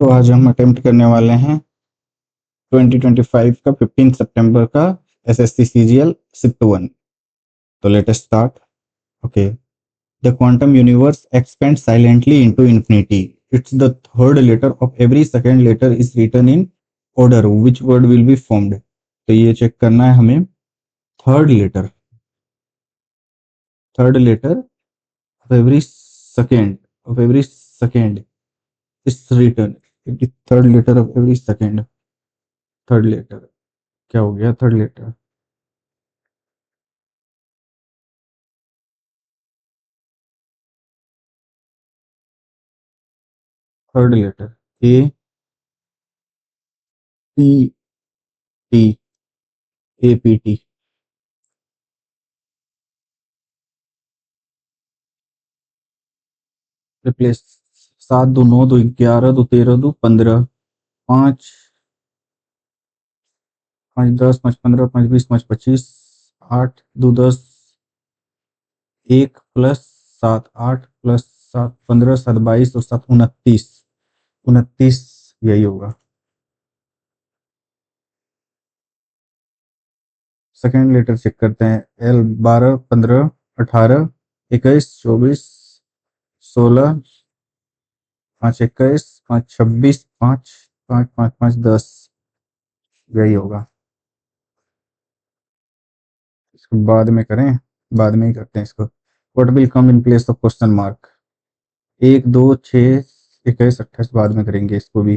तो आज हम अटेम्प्ट करने वाले हैं 2025 का 15 सितंबर का एसएससी सीजीएल शिफ्ट 1। तो let us start. Okay, the quantum universe expand silently into infinity. It's the third letter of every second letter is written in order which word will be formed. तो ये check करना है हमें। Third letter of every second is written. Third letter of every second. Third letter क्या हो गया? Third letter A P T APT। Replace 7 2 9 2 11 2 13 2 15 5 5 10 5 15 5 20 5 25 8 2 10 1 plus 7 8 plus 7 15 7 22 और 7 29 29 यही होगा। सेकेंड लेटर चेक करते हैं। L 12 15 18 21 24 16 5 21 5 26 5 5 5 5 10 यही होगा। इसको बाद में करें, बाद में ही करते हैं इसको। What will come in place of question mark? 1 2 6 21 28 बाद में करेंगे इसको भी।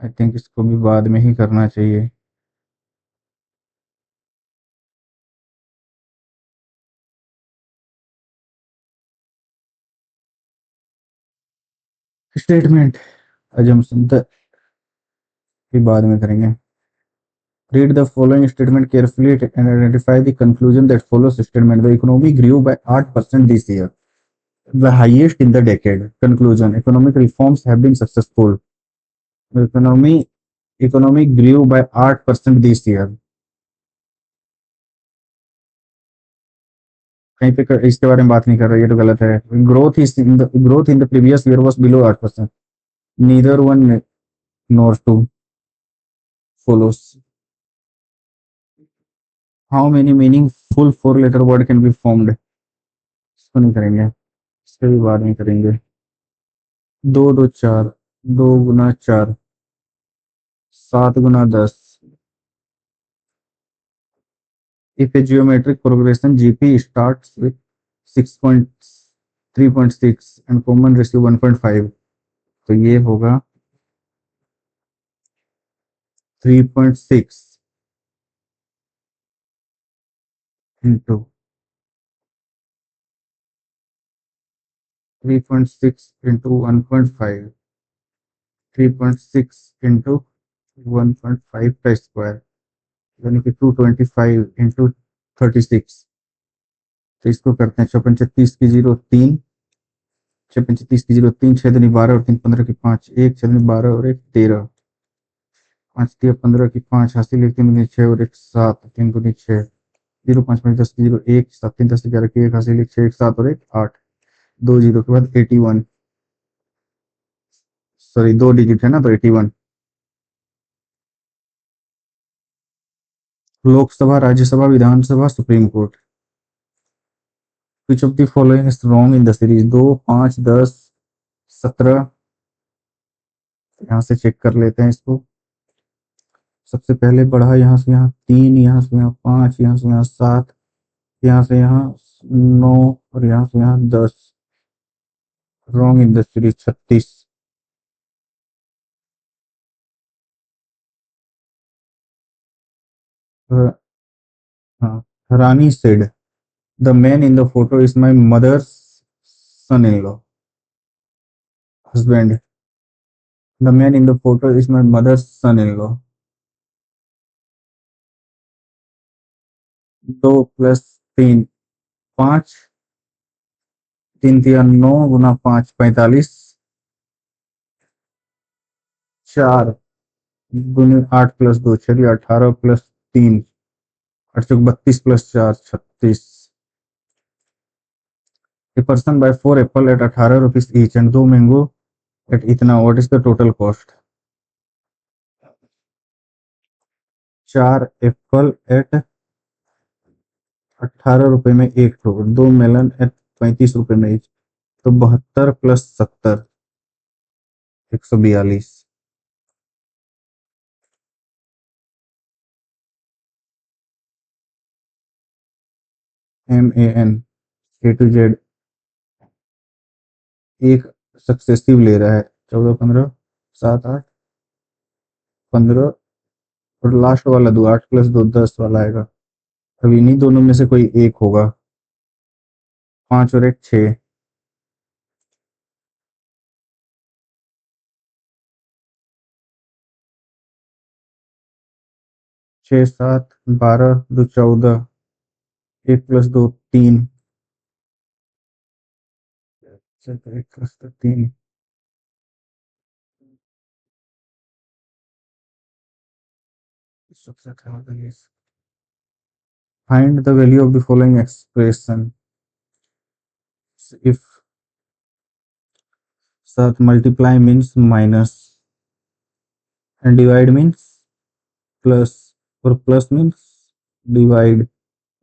आई थिंक इसको भी बाद में ही करना चाहिए। स्टेटमेंट अजम्पशन भी बाद में करेंगे। Read the following statement carefully and identify the conclusion that follows statement. The economy grew by 8% this year, the highest in the decade. Conclusion: economic reforms have been successful. The economy grew by 8% this year. कहीं पे इसके बारे में बात नहीं कर रहा, ये तो गलत है। Growth in the previous year was below 8%. Neither one nor two follows. How many meaningful 4 letter word can be formed? इसको नहीं करेंगे, इसके भी बाद में करेंगे। 2 2 4 2 गुना 4 7 गुना 10। If a geometric progression GP starts with 6.3.6 and common ratio 1.5, तो ये होगा 3.6 into 3.6 into 1.5, 3.6 into 1.5 का स्क्वायर यानी कि 225 into 36। तो इसको करते हैं 54 36 की 0 3, 56 36 की 0 3, 6 दूनी 12 और 3 15 की 5, 1 6 दूनी 12 और 1 13, 5 3 15 की 5 हासिल 1 3 दूनी 6 और 1 7, 3 दूनी 6, 0 5 5 10 की 0 1 7 3 10 11 की 1 हासिल 1 6 1 7 और 1 8, 2 0 के बाद 81, सॉरी 2 डिजिट है ना तो 81। Lok Sabha, Rajya Sabha, Vidhan Sabha, supreme court. Which of the following is wrong in the series? 2 5 10 17। यहाँ से चेक कर लेते हैं इसको। सबसे पहले बढ़ा यहाँ से यहाँ 3, यहाँ से यहाँ 5, यहाँ से यहाँ 7, यहाँ से यहाँ 9 और यहाँ से यहाँ 10। Wrong in the series 36। हाँ, Rani said the man in the photo is my mother's son in law. Husband, the man in the photo is my mother's son in law. 2 plus 3 5, 3 3 9 गुना 5 45, 4 गुना 8 plus 2 6 18 plus 3 8 32 plus 4 36। A person buy 4 apple at 18 rupees each and 2 mango at इतना, what is the total cost? 4 apple at 18 रुपए में एक ठो, 2 melon eight 35 रुपए में एक, तो 72 plus 70, 142। MAN A to Z, एक सक्सेसिव ले रहा है, 14 15 7 8 15, और लास्ट वाला दो, 8 प्लस 2 10 वाला आएगा। अब इन्हीं दोनों में से कोई एक होगा। 5 और 1 6, 6 7 12 2 14, 1 plus 2 3, 1 plus 2 3। Find the value of the following expression if such multiply means minus and divide means plus, और plus means divide,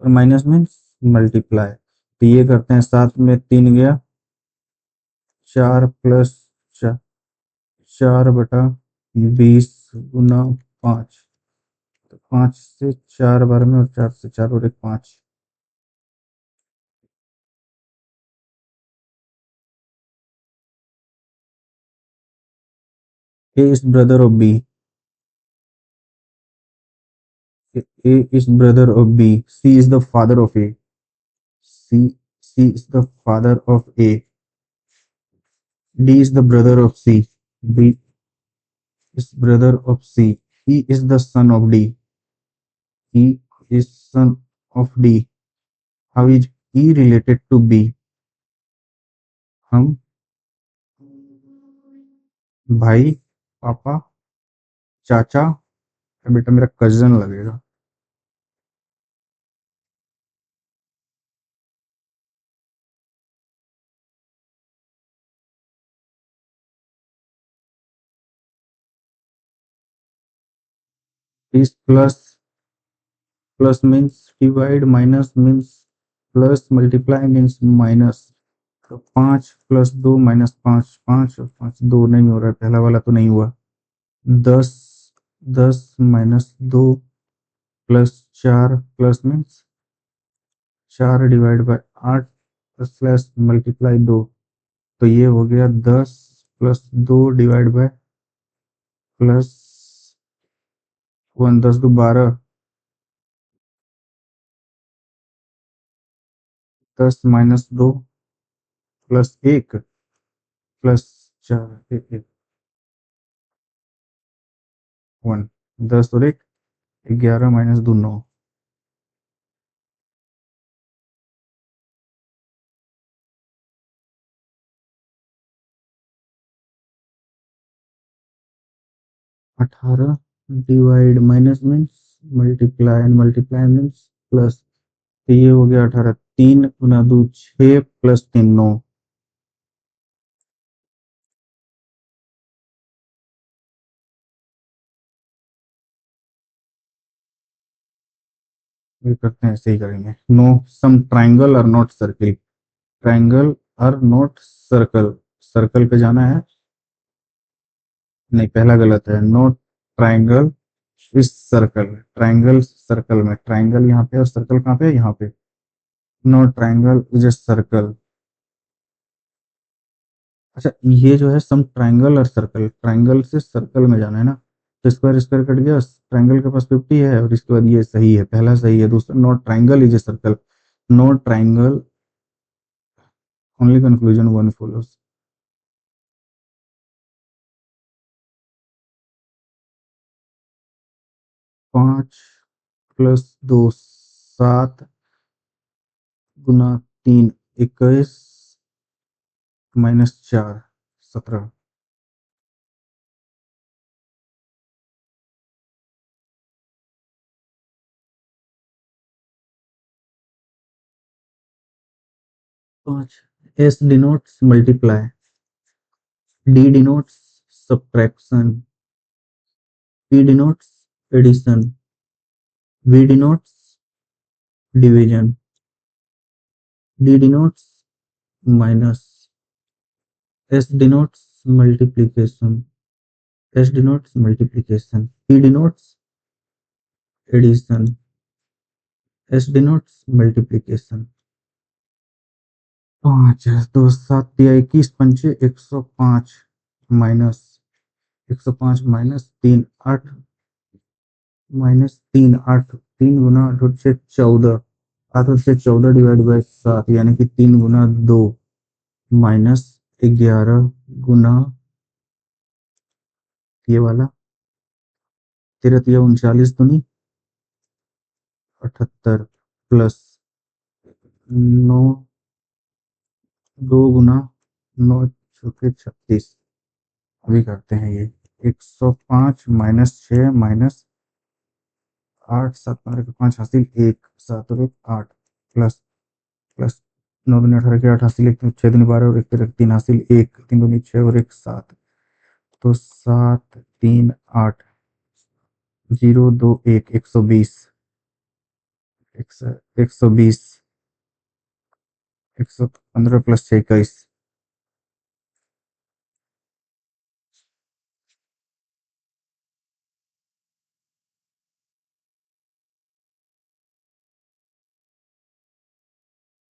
और माइनस मीन्स मल्टीप्लाई। तो ये करते हैं, 7 में 3 गया, 4 प्लस 4/20 गुना 5, तो 5 से 4 बार में, और 4 से 4 और 1 5। A is brother of B. A is brother of B. C is the father of A. C is the father of A. D is the brother of C. B is brother of C. E is the son of D. E is son of D. How is E related to B? हम भाई, पापा, चाचा, बेटा मेरा cousin लगेगा। इस plus, plus means divide, minus means plus, multiply means minus. तो 5 plus 2 minus 5, 5 और 5 2 नहीं हो रहा है, पहला वाला तो नहीं हुआ। 10, 10 minus 2 plus 4, plus means 4 divide by 8 slash multiply 2, तो ये हो गया 10 plus 2 divide by plus 1, 10 2 12, 10 minus 2 plus 1 plus 4 1 1, 10 और 1 11 minus 2 9। 18 divide, minus means multiply, and multiply means plus, तो ये हो गया 18, 3 गुना 2 6 प्लस 3 9। ये करते हैं, ऐसे ही करेंगे। नो सम ट्राइंगल और नॉट सर्किल, ट्राइंगल और नॉट सर्कल, सर्कल पे जाना है, नहीं पहला गलत है। No triangle is circle, triangle circle में, ट्राइंगल यहाँ पे और सर्कल कहाँ पे, यहाँ पे। No triangle is a circle. अच्छा, ये जो है सम ट्राइंगल और सर्कल, ट्राइंगल से सर्कल में जाना है ना, तो स्क्वायर स्क्वायर कट गया, ट्राइंगल के पास 50 है, और इसके बाद ये सही है, पहला सही है, दूसरा no triangle is a circle, no triangle, only conclusion one follows. 5 plus 2 7 गुना 3 21 minus 4 17। 5 S denotes multiply, D denotes subtraction, E denotes addition, V denotes division, D denotes minus, S denotes multiplication, S denotes multiplication, P denotes addition, S denotes multiplication. 5 2 7 दिया 21 पंचे 105 minus 105 minus 3 8 minus 3 8 3 गुना 8 से 14 8 से 14 divide by 7 यानी कि 3 गुना 2 minus 11 गुना ये वाला 13 3 39 दूनी 78 plus 9 2 गुना 9 चौके 36 अभी करते हैं ये 105 माइनस 6 माइनस 8 7 15 के 5 हासिल 1 7 और 1 8 प्लस प्लस 9 दूनी 18 के 8 हासिल 1 6 दूनी 12 और 1 3 3 हासिल 1 3 दूनी 6 और 1 7 तो 7 3 8 0 2 1 120 120 115 प्लस 6 21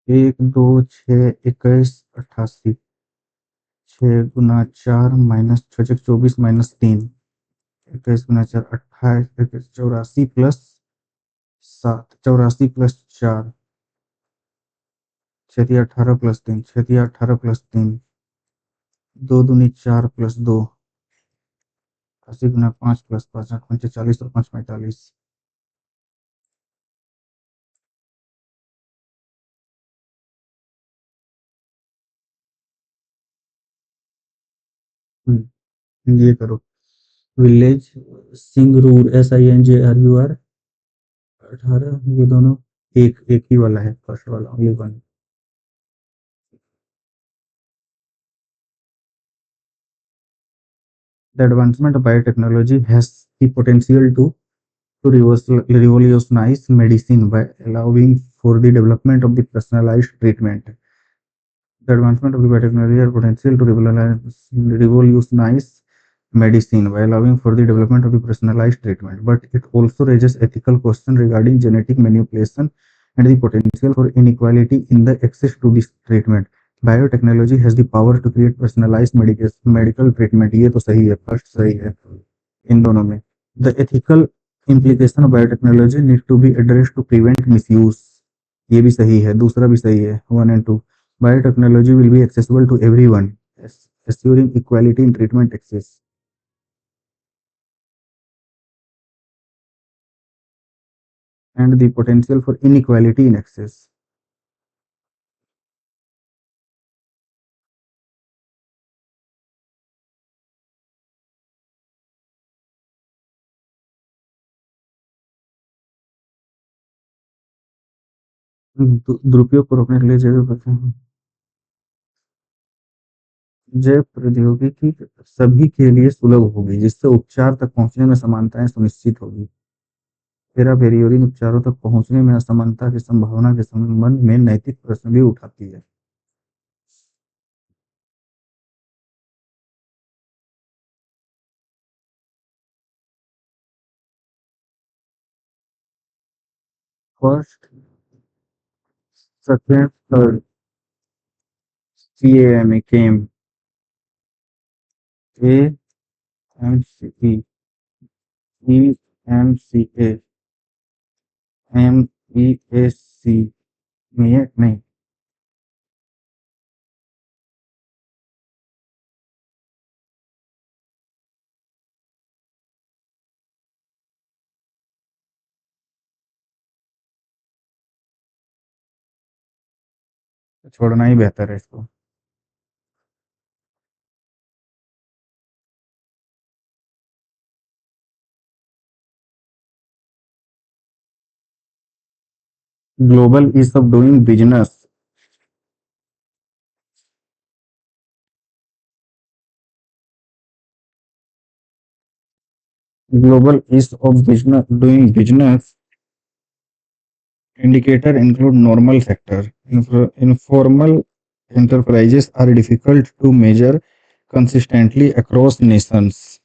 1 2 6 21 88 6 गुना 4 माइनस 6 24 माइनस 3 21 गुना 4 28 84 प्लस 7 84 प्लस 4 छतिया 18 प्लस 3 छतिया 18 प्लस 3 2 दूनी 4 प्लस 2 80 गुना 5 प्लस 5 8 पंचे 40 और 5 45 ये करो विलेज सिंगरूर SINGRUR 18 ये दोनों एक एक ही वाला है फर्स्ट वाला ये one The advancement of biotechnology has the potential to revolutionize medicine by allowing for the development of the personalized treatment. The advancement of the biotechnology has potential to revolutionize medicine by allowing for the development of the personalized treatment, but it also raises ethical questions regarding genetic manipulation and the potential for inequality in the access to this treatment. Biotechnology has the power to create personalised medical treatment ये तो सही है first सही है इन दोनों में the ethical implication of biotechnology need to be addressed to prevent misuse ये भी सही है दूसरा भी सही है 1 and 2 biotechnology will be accessible to everyone assuring equality in treatment access and the potential for inequality in access दुरुपयोग को रोकने के लिए जैव प्रौद्योगिकी सभी के लिए सुलभ होगी जिससे उपचार तक पहुंचने में समानताएं सुनिश्चित होगी हेराफेरी उपचारों तक पहुंचने में असमानता की संभावना के संबंध में नैतिक प्रश्न भी उठाती है फर्स्ट सेकेंड थर्ड CAMA केम AMCE EMCA MEAC MEAC नहीं छोड़ना ही बेहतर है इसको global ease of doing business Global ease of business doing business indicator include normal sector. Informal enterprises are difficult to measure consistently across nations.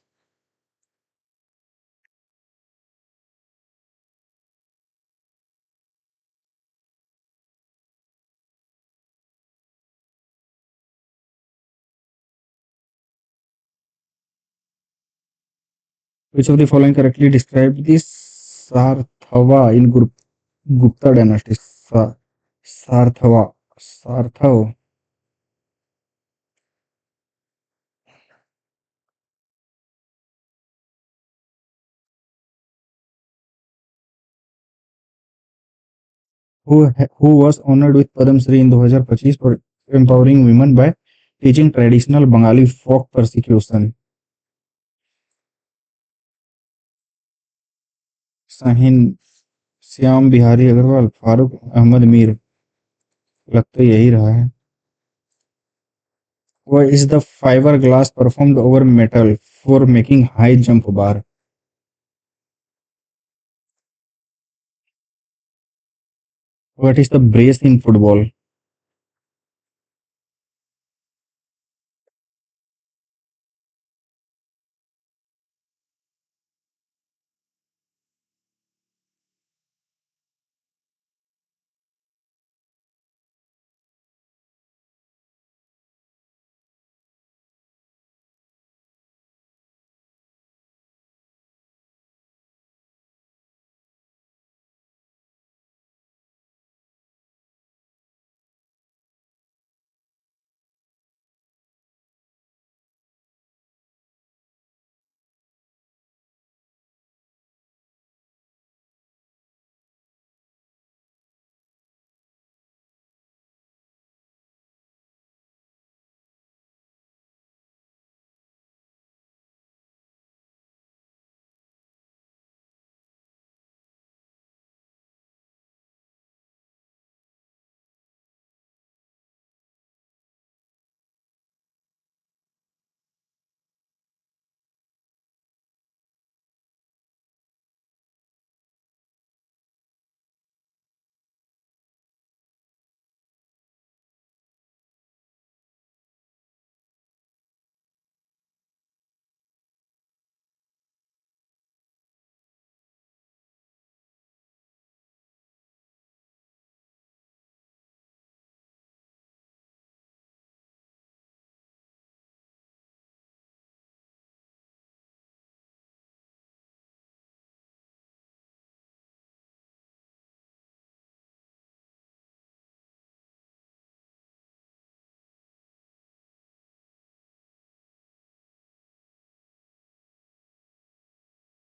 Which of the following correctly describe the Sarthava in Gupta dynasty? Sarthava. Sarthav. Who was honored with Padma Shri in 2025 for empowering women by teaching traditional Bengali folk persecution. Shaheen Shyam Bihari Agarwal Farooq Ahmed Mir लगता यही रहा है Why is the fiberglass performed over metal for making high jump bar? What is the brace in football?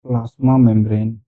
Plasma membrane.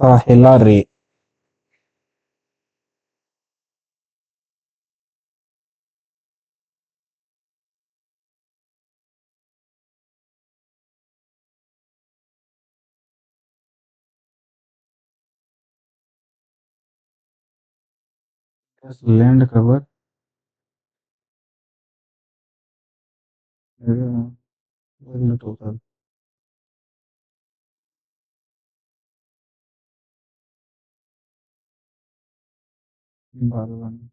साहिला रे। Land cover total 12 में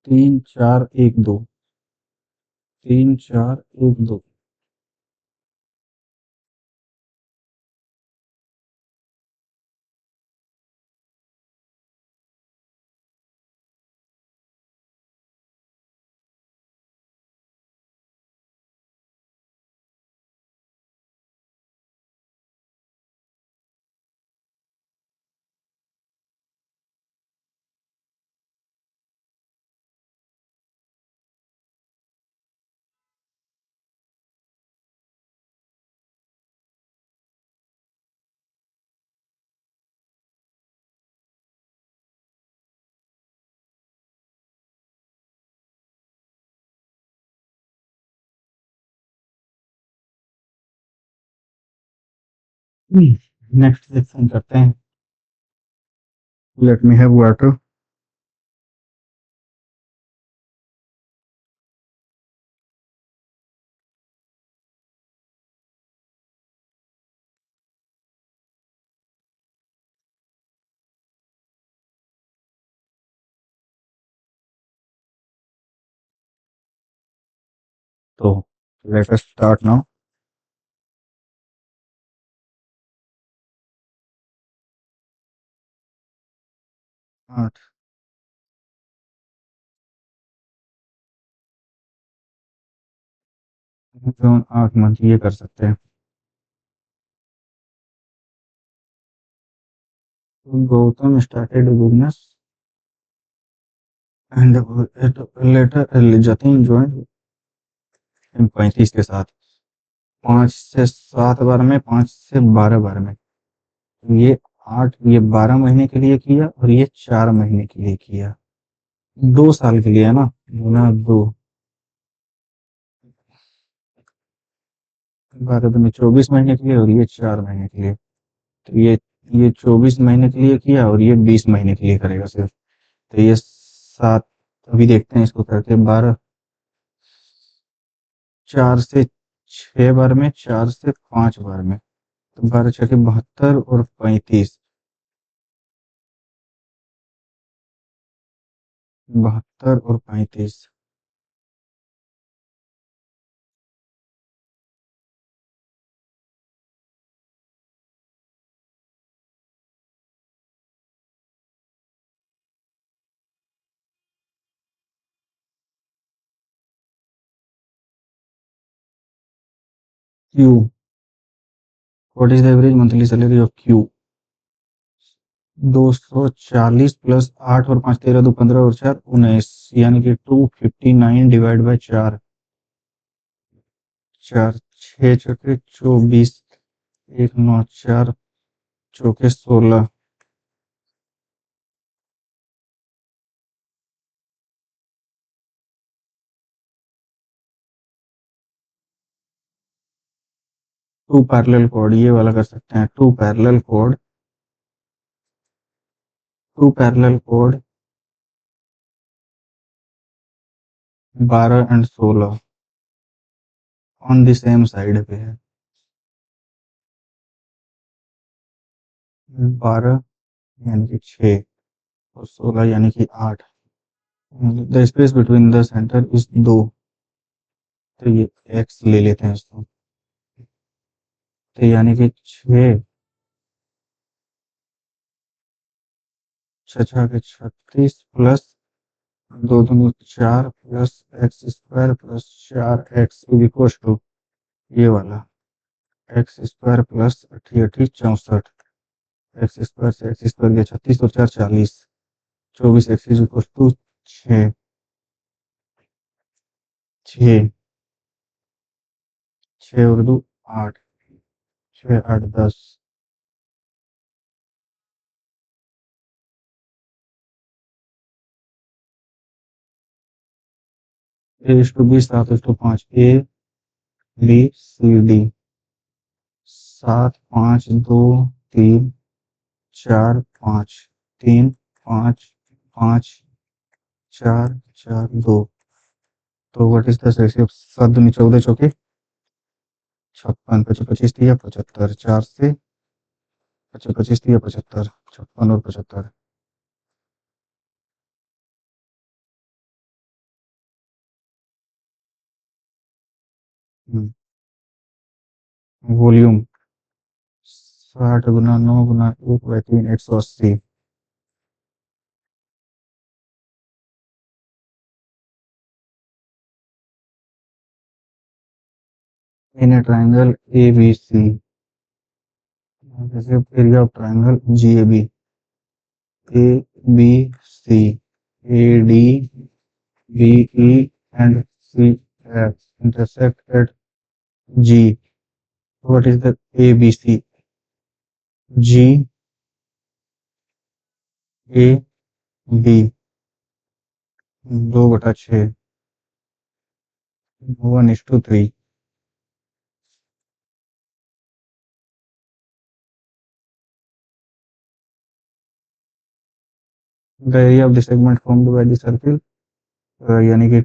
3 4 1 2 3 4 1 2। Next section करते हैं। Let me have water. तो let us start now. 8 जोन 8 month ये कर सकते हैं। Gautam started business and later Jatin join 35 के साथ 5 से 7 बार में 5 से 12 बार में। ये 8 ये 12 महीने के लिए किया और ये 4 महीने के लिए किया। 2 साल के लिए है ना, गुना 2 12 में 24 महीने के लिए और ये 4 महीने के लिए। तो ये 24 महीने के लिए किया और ये 20 महीने के लिए करेगा सिर्फ। तो ये 7 अभी देखते हैं इसको करके 12 4 से 6 बार में 4 से 5 बार में। तो 12 6 72 और 35 72 और 35 Q. What is the average monthly salary of Q? 240 plus 8 और 5 13 2 15 और 4 19 यानी कि 259 डिवाइड बाय 4 4 6 चौके 24 1 9 4 चौके 16 टू पैरेलल कोड ये वाला कर सकते हैं। Two parallel code 12 and 16 on the same side पे है। 12 यानी कि 6 और 16 यानी कि 8। The space between the centre is 2। तो ये एक्स ले लेते हैं इसको। तो यानी कि 6 6 के 36 प्लस 2 दूनी 4 plus x square plus 4 x is equal to ये वाला x square plus 64 x square से एक्स स्क्वायर गया 36 और 4 40 24 एक्स इज इक्वल टू 6 6 6 और 2 8 6 8 10 A:B 7:5 A B C D 7 5 2 3 4 5 3 5 5 4 4 2। तो व्हाट इज द रेशियो? 7 दूनी 14 चौके 56 25 25 दिया 75 4 से 25 25 दिया 75 56 और 75। वॉल्यूम 60 गुना 9 गुना 1/3 180। In a triangle A B C, जैसे area of triangle G A B C A D B E and C F intersect at G. What is the ABC? G A B 2/6 1:3। The area of the segment formed by the circle, यानी कि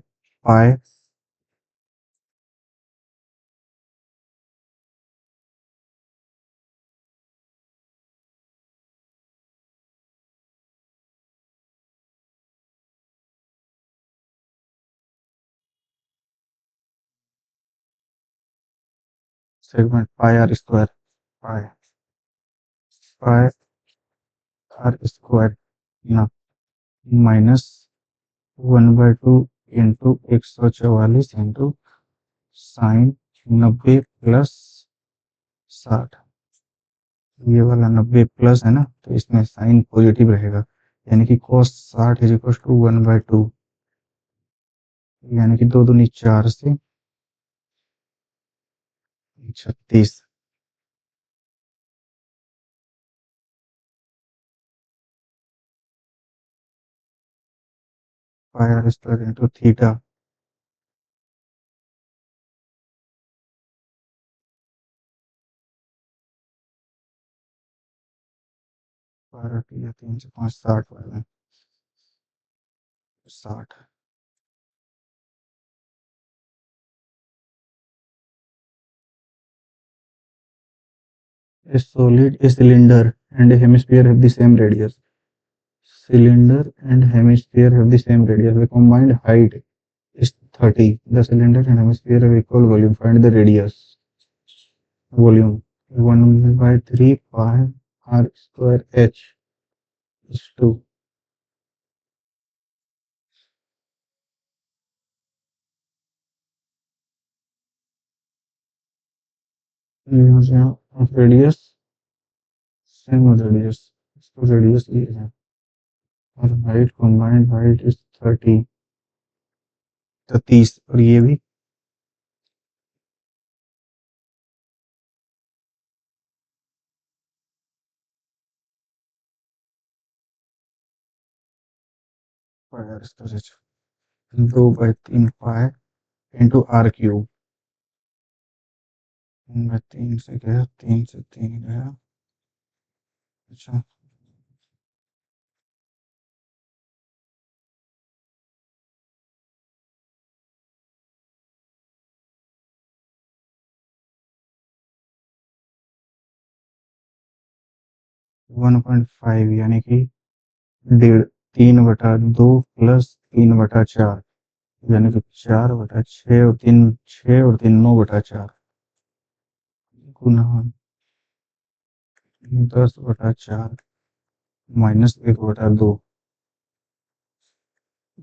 pi segment pi R square pi pi R square ना minus 1/2 into 144 into sine 90 plus 60। ये वाला 90 plus है ना, तो इसमें sign positive रहेगा, यानी कि cos 60 इज इक्वल टू 1/2, यानी कि 2 दूनी 4 से 36। Pi R square into theta pi R 3 से 5 60 वाला 60। A solid, a cylinder and a hemisphere have the same radius. Cylinder and hemisphere have the same radius. The combined height is 30. The cylinder and hemisphere have equal volume. Find the radius. Volume 1/3 pi r square h is 2. Radius same radius. इसको radius ये है और height combined height is 30, तो 30 और ये भी pi r square h 2/3 pi into r cube. 3 से गया 3 से 3 गया। अच्छा 1.5 यानी कि 1.5 3/2 प्लस 3/4 यानी कि 4/6 और 3 6 और 3 9/4 गुना 10/4 माइनस 1/2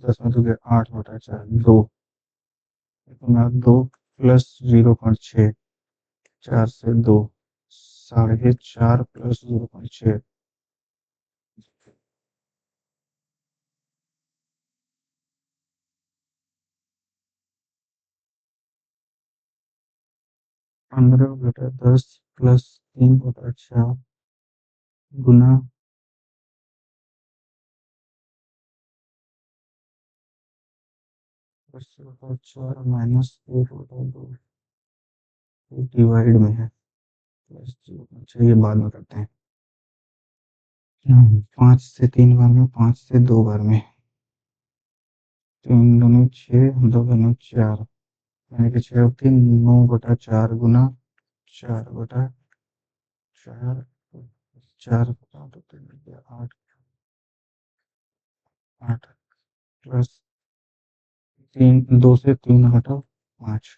10 में तो गया 8/4 2 गुना 2 प्लस 0.6 4 से 2 4.5 प्लस 0.6 15/10 प्लस 3/4 गुना 10/4 माइनस 1/2 डिवाइड में है प्लस 0। अच्छा ये बाद में करते हैं। 5 से 3 बार में, 5 से 2 बार में, 3 दूनी 6, 2 दूनी 4, यानी कि 6 और 3 9/4 गुना 4/4, 4 8 प्लस 3, 2 से 3 घटाओ 5,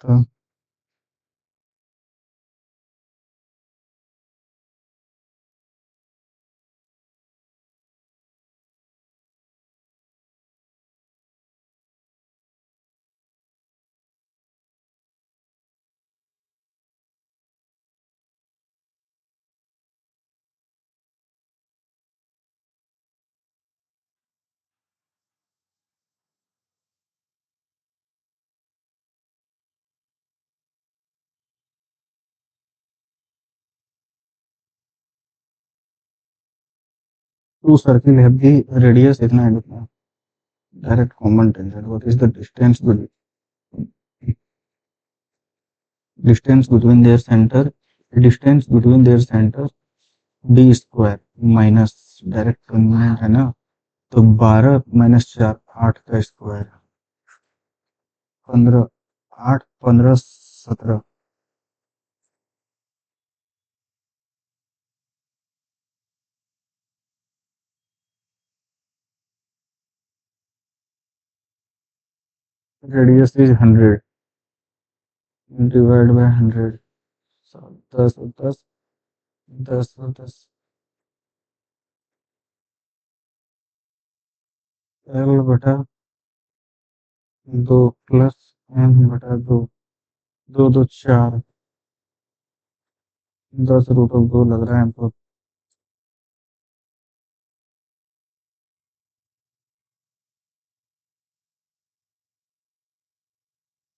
तो two circle have the radius इतना है, direct common tangent, what is the distance between their centre, distance between their centre d square minus direct tangent है ना, तो 12 माइनस 4 8 का square 15, 8 15 17, radius is 100 divide by 100, 10 और 10, 10 और 10, एल बटा 2 plus M बटा 2, 2 2 4, 10√2 लग रहा है हमको।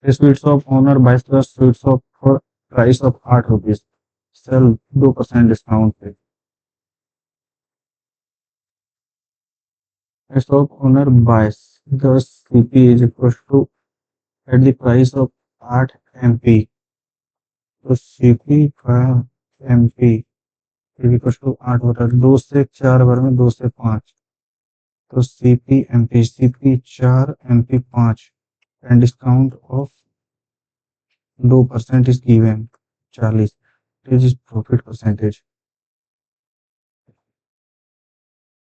Sweets of honour 22 sweets of for price of 8 rupees, sell 2% discount पे। Price of honour 22 CP is equal to at the price of 8 MP, तो सीपी का MP इज इक्वल टू 8/2 से 4 बार में 2 से 5, तो CP MP, CP 4 MP 5 and discount of 2% is given 40, is profit percentage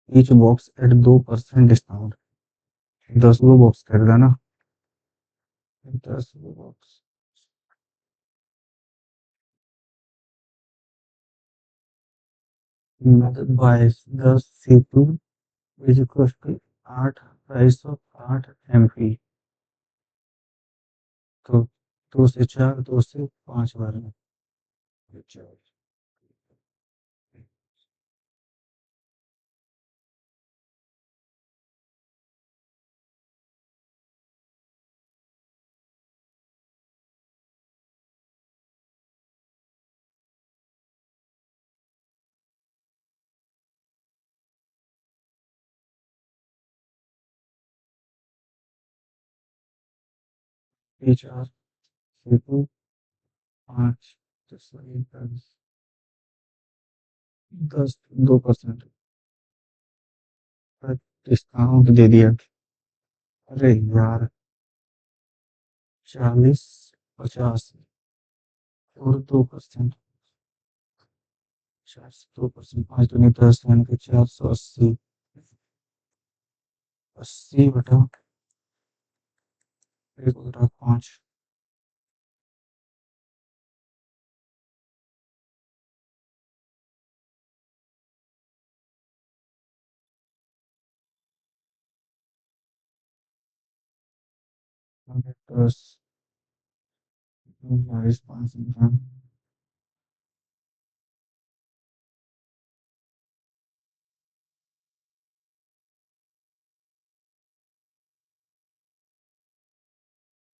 each box at 2% discount. 10 go box कर देना, 10 go box, 10 C2 is equal to 8 price of 8 MP, तो 2 से 4, 2 से 5 बार में, 4 C2 5, 10 2% डिस्काउंट दे दिया। अरे यार 40 50 और 2%, 2%, 5 दूनी 10 यानी कि 480, 80 बटा 1/5, दस 22 5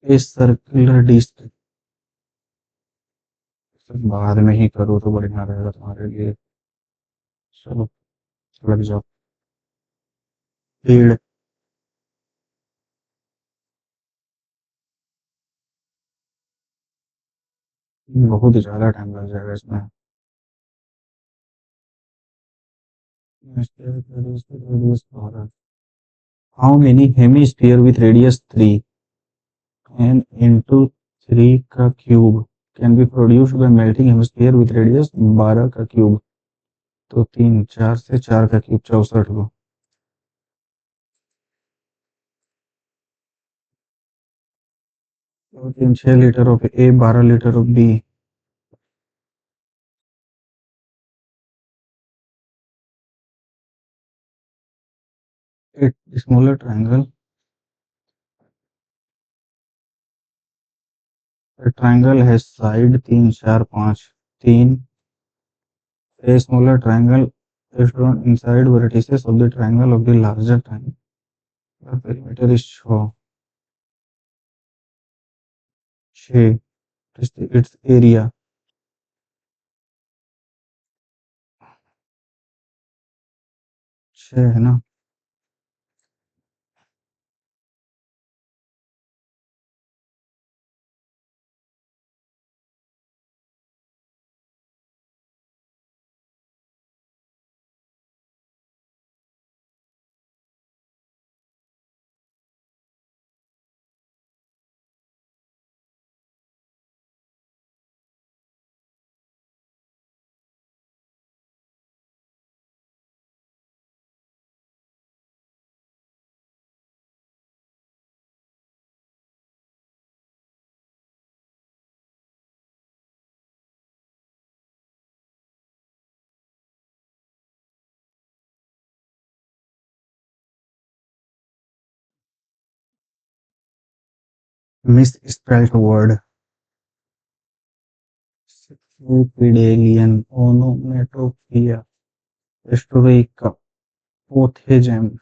इस सर्कुलर डिस्क बाद में ही करूँ तो बढ़िया रहेगा तुम्हारे लिए। चलो लग जाओ। भीड़। बहुत ज्यादा टाइम लग जाएगा इसमें। How many hemisphere with radius 3 एन इंटू 3 का cube can be produced by melting hemisphere with radius 12 का क्यूब। तो 3 4 से 4 का क्यूब 64 को। तो 3 6 litre of A, 12 litre of B. A smaller triangle. A triangle has side 3 4 5 3. A smaller triangle is drawn inside vertices of the triangle of the larger triangle. The perimeter is 6. Its area 6 है ना। Misspelled word. Cypripedalian onomatopoeia. Historic. Pothegem.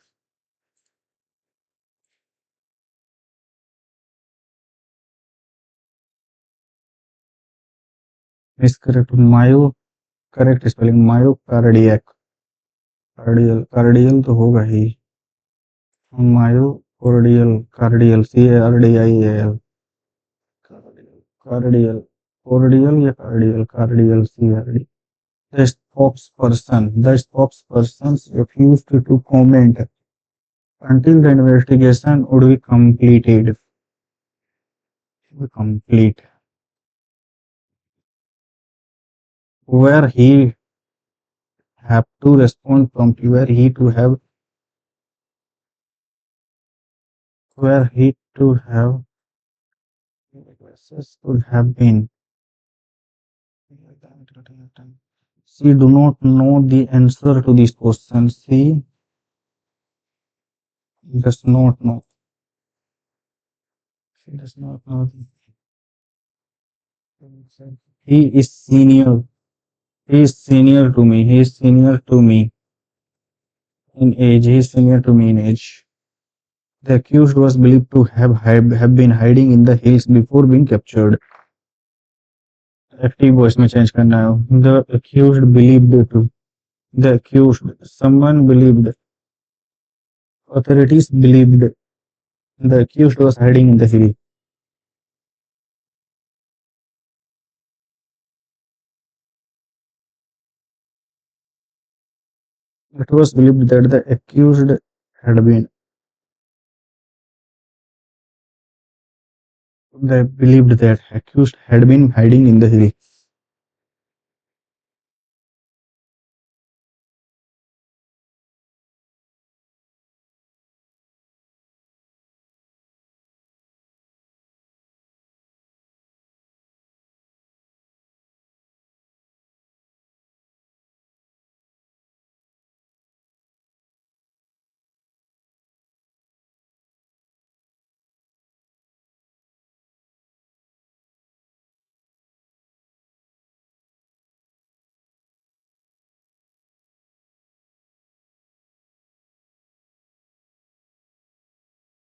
Miscorrect. Myo. Correct spelling myocardiac. कार्डियल तो होगा ही। Myocardial कार्डियल CARDIAL। कार्डियल कार्डियल या कार्डियल कार्डियल CRD। The spokespersons refused to comment until the investigation would be completed. Complete. Where he have to respond promptly. Where he to have could have been. She do not know the answer to this question. She does not know. She does not know. He is senior. He is senior to me. He is senior to me in age. He is senior to me in age. The accused was believed to have been hiding in the hills before being captured. Active voice में change करना है. The accused believed to. The accused. Someone believed. Authorities believed. The accused was hiding in the hill. It was believed that the accused had been. They believed that accused had been hiding in the hill.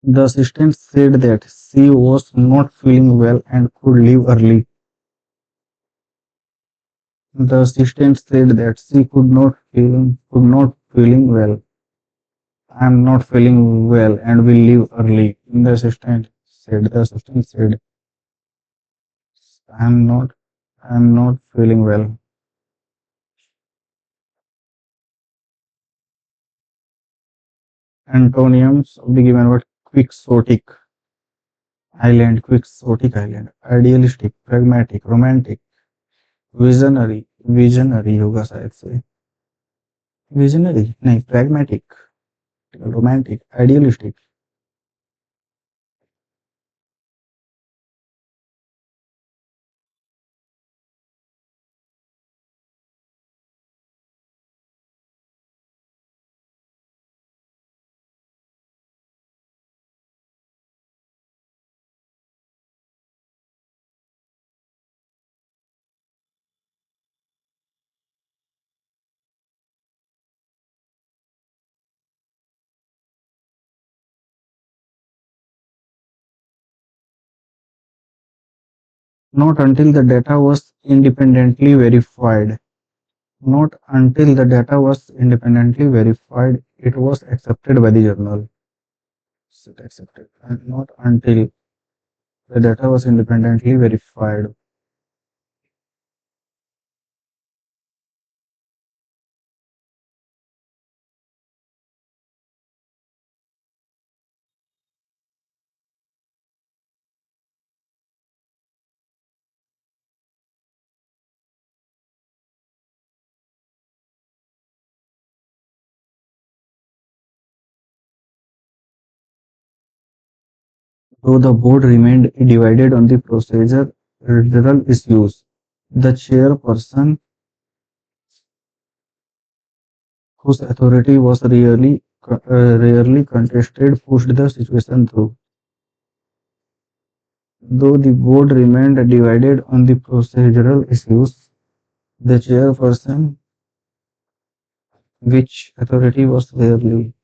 The assistant said that she was not feeling well and could leave early. The assistant said that she could not feeling well. I am not feeling well and will leave early. The assistant said, I am not feeling well. Antonyms of the given word: quixotic island, idealistic, pragmatic, romantic, visionary होगा शायद से, visionary नहीं, pragmatic, romantic, idealistic. Not until the data was independently verified. Not until the data was independently verified, it was accepted by the journal. Accepted. And not until the data was independently verified. Though the board remained divided on the procedural issues, the chairperson, whose authority was rarely contested, pushed the situation through. Though the board remained divided on the procedural issues, the chairperson, which authority was rarely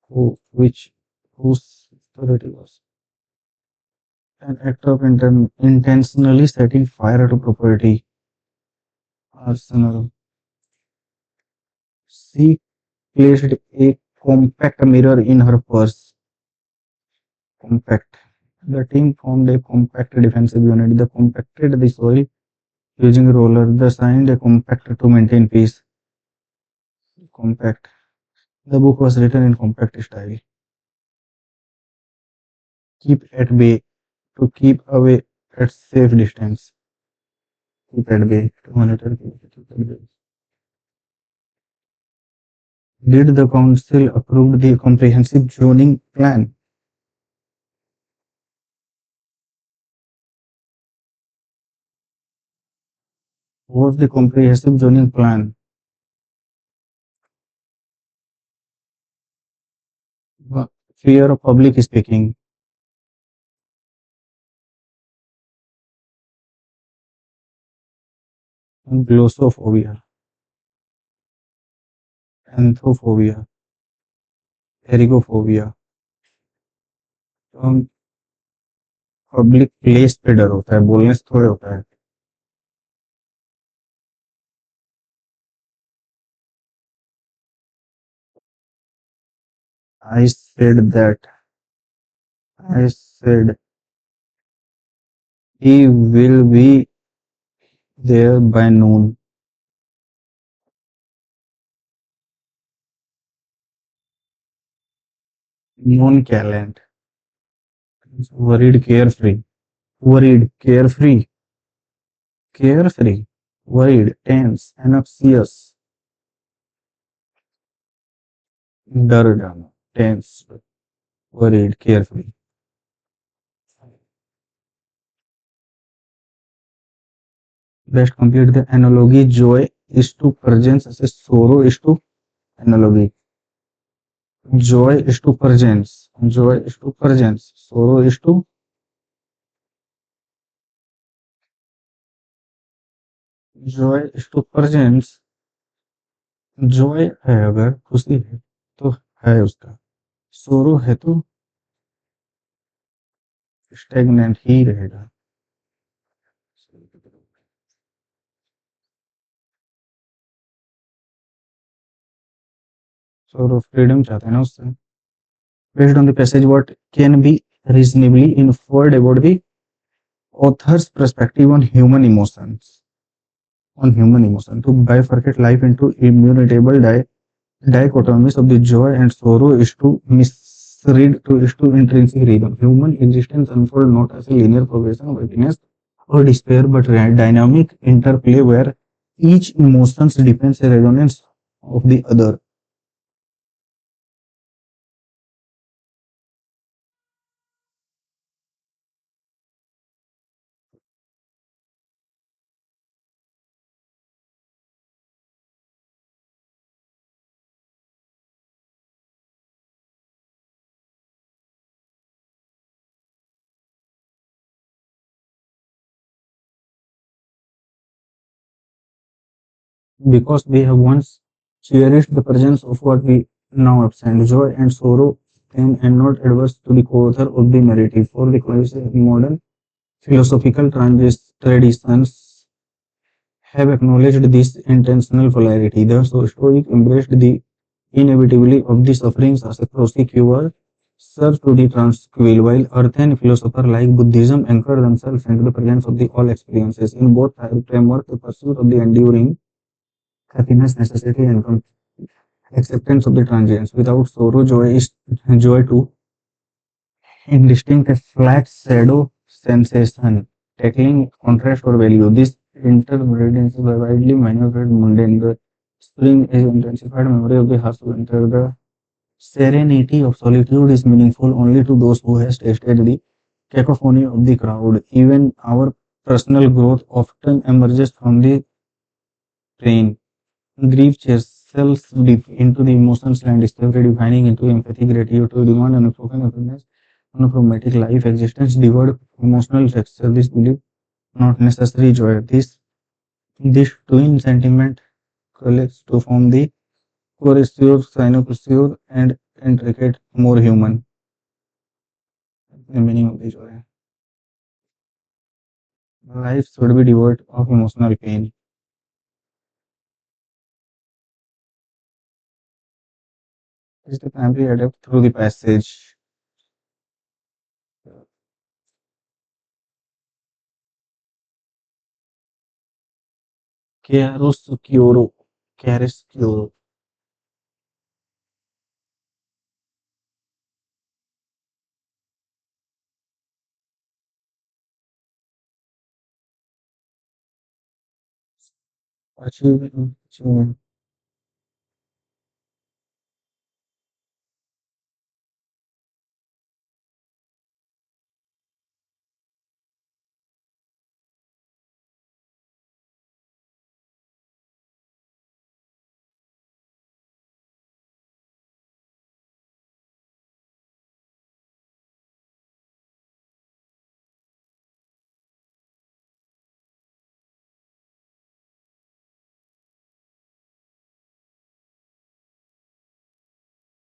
who which whose authority was an act of intentionally setting fire to property, arsenal. She placed a compact mirror in her purse. Compact. The team formed a compact defensive unit. They compacted the soil using a roller. They signed a compact to maintain peace. Compact. The book was written in compact style. Keep at bay, to keep away at safe distance. Keep at bay, to monitor. Keep at bay. Did the council approve the comprehensive zoning plan? Was the comprehensive zoning plan? Fear of public speaking. Glossophobia. Anthophobia. एरिगोफोबिया। तो हम public place पे डर होता है, बोलने से थोड़े होता है। I said that I said he will be there by noon. Nonchalant. Worried, carefree. Worried, carefree. Carefree. Worried, tense, anxious. डर जाना, tense, worried, carefree. Best complete the analogy. Joy is to presence, sorrow is to analogy. Joy is to presence. Joy is to presence. Sorrow is to joy is to presence. Joy है, अगर खुशी है तो है उसका, सोरो है तो स्टेगनेंट ही रहेगा। और फ्रीडम चाहते हैं ना उससे। Based on the passage, what can be reasonably inferred about the author's perspective on human emotions? On human emotion, to bifurcate life into immutable dichotomies of the joy and sorrow is to intrinsic rhythm. Human existence unfold not as a linear progression of happiness or despair, but a dynamic interplay where each emotion depends a resonance of the other. Because we have once cherished the presence of what we now absent. Joy and sorrow can and not adverse to the co-author of the narrative. For the modern philosophical traditions have acknowledged this intentional polarity. The Stoic embraced the inevitability of the sufferings as a cure serve to the tranquil, while earthen philosophers like Buddhism anchor themselves into the presence of the all experiences. In both frameworks, the pursuit of the enduring happiness, necessity, and acceptance of the transience. Without sorrow, joy too indistinct, a flat shadow sensation, tackling contrast or value. This interpretation is widely manufactured mundane. The spring is intensified memory of the harsh winter. The serenity of solitude is meaningful only to those who has tasted the cacophony of the crowd. Even our personal growth often emerges from the pain. Grief chasels deep into the emotions and discovery, defining into empathy, gratitude to demand unspoken happiness, monochromatic life, existence, devoid of emotional texture. This belief, not necessary joy. This twin sentiment collects to form the coercive, cynocoercive, and intricate, more human. The meaning of the joy. Life should be devoid of emotional pain. Is the primary adapt through the passage. Chiaroscuro. Chiaroscuro. Achievement.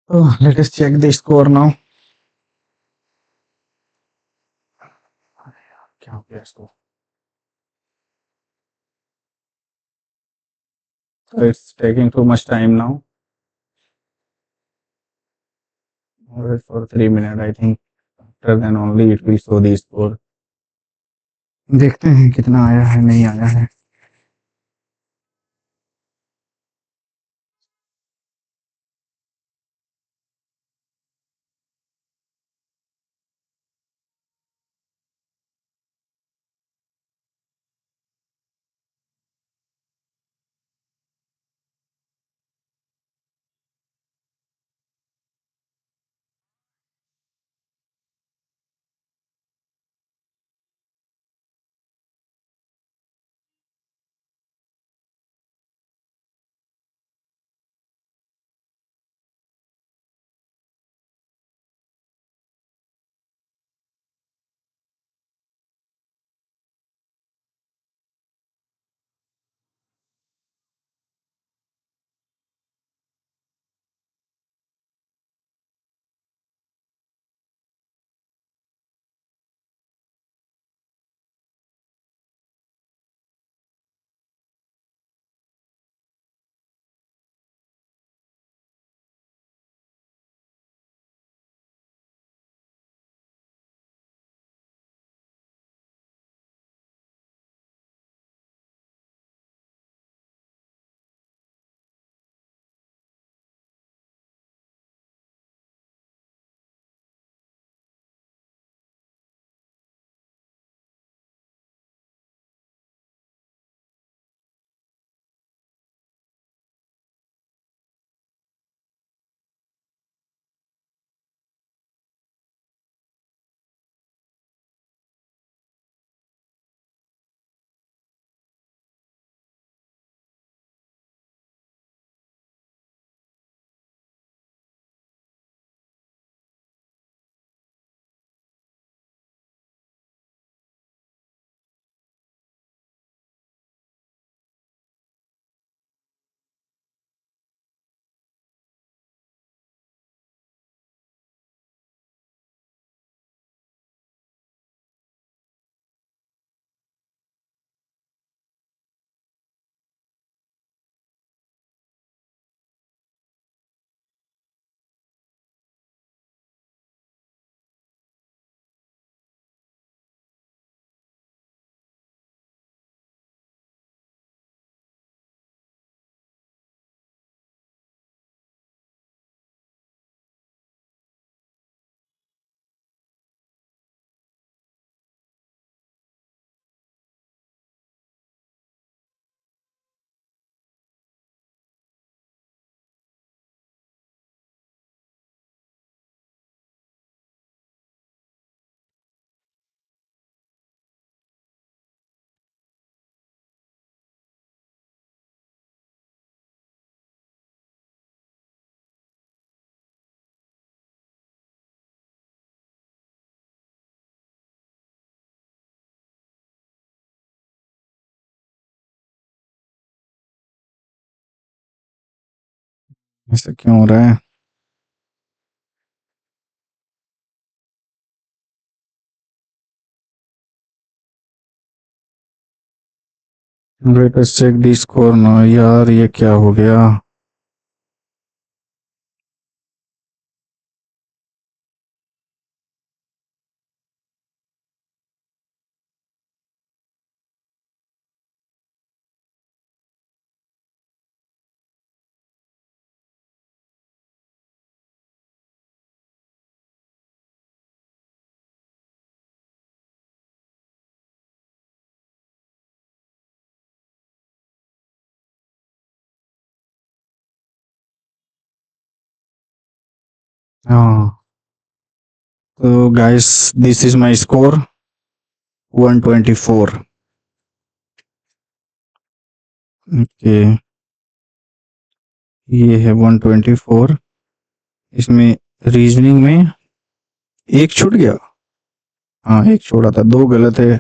Oh, let us check the score now. क्या हो गया इसको? So it's taking too much time now. Wait for 3 minutes. I think after then only it will show the score. देखते हैं कितना आया है नहीं आया है. ऐसा क्यों हो रहा है? लेटेस्ट चेक दी स्कोर ना यार, ये क्या हो गया? हाँ, तो guys this is my score 124। Okay, ये है 124। इसमें रीजनिंग में एक छूट गया। हाँ, एक छोड़ा था, दो गलत है।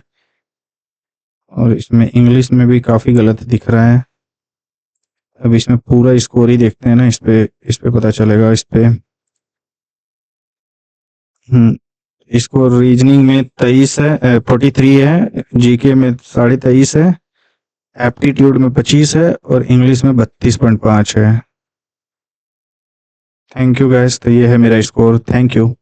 और इसमें इंग्लिश में भी काफी गलत दिख रहा है। अब इसमें पूरा स्कोर ही देखते हैं ना, इस पे पता चलेगा। इस पे इसको रीजनिंग में 23 है, 43 है, जीके में 23.5 है, एप्टीट्यूड में 25 है और इंग्लिश में 32.5 है। थैंक यू गाइस, तो ये है मेरा स्कोर। Thank you.